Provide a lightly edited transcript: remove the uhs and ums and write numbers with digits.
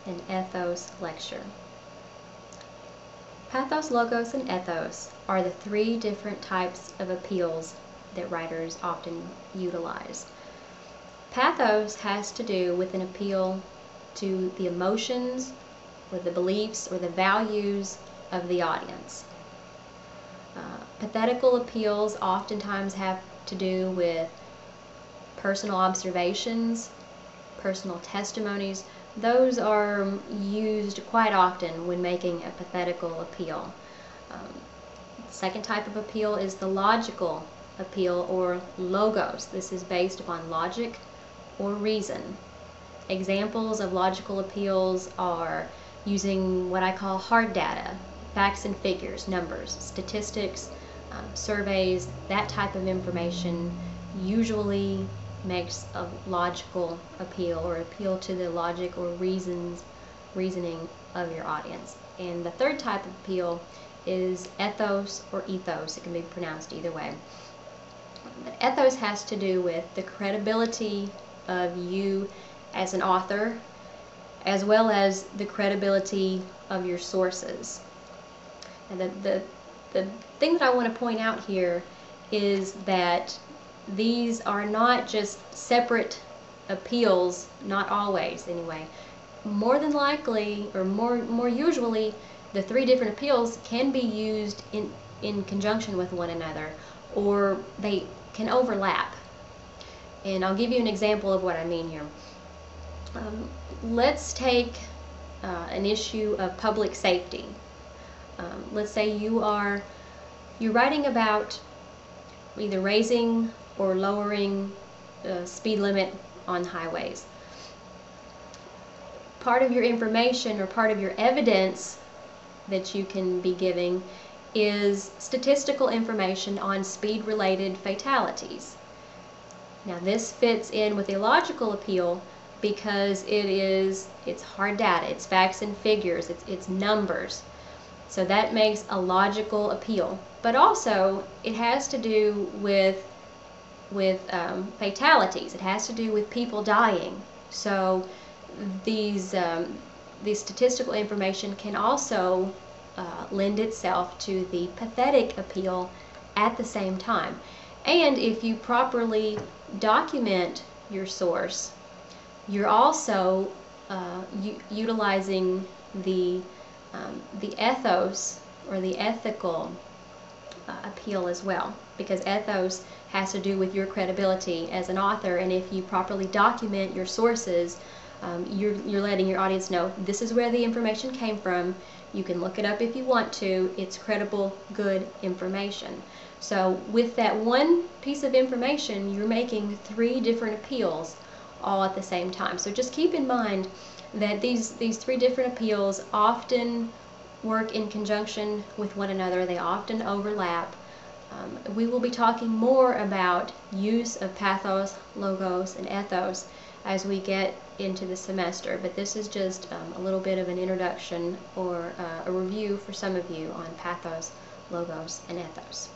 an ethos lecture. Pathos, logos, and ethos are the three different types of appeals that writers often utilize. Pathos has to do with an appeal to the emotions or the beliefs or the values of the audience. Pathetical appeals oftentimes have to do with personal observations, personal testimonies. Those are used quite often when making a pathetical appeal. The second type of appeal is the logical appeal, or logos. This is based upon logic or reason. Examples of logical appeals are using what I call hard data, facts and figures, numbers, statistics, surveys. That type of information usually makes a logical appeal, or appeal to the logic or reasoning of your audience. And the third type of appeal is ethos or ethos. It can be pronounced either way. But ethos has to do with the credibility of you as an author, as well as the credibility of your sources. And the thing that I want to point out here is that these are not just separate appeals, not always anyway. More than likely, or more usually, the three different appeals can be used in conjunction with one another, or they can overlap. And I'll give you an example of what I mean here. Let's take an issue of public safety. Let's say you're writing about either raising or lowering speed limit on highways. Part of your information, or part of your evidence that you can be giving, is statistical information on speed-related fatalities. Now this fits in with a logical appeal because it's hard data, it's facts and figures, it's numbers. So that makes a logical appeal. But also it has to do with fatalities. It has to do with people dying. So these statistical information can also lend itself to the pathetic appeal at the same time. And if you properly document your source, you're also utilizing the ethos or the ethical appeal as well, because ethos has to do with your credibility as an author, and if you properly document your sources, you're letting your audience know this is where the information came from. You can look it up if you want to. It's credible, good information. So with that one piece of information, you're making three different appeals all at the same time. So just keep in mind that these three different appeals often work in conjunction with one another. They often overlap. We will be talking more about use of pathos, logos, and ethos as we get into the semester, but this is just a little bit of an introduction or a review for some of you on pathos, logos, and ethos.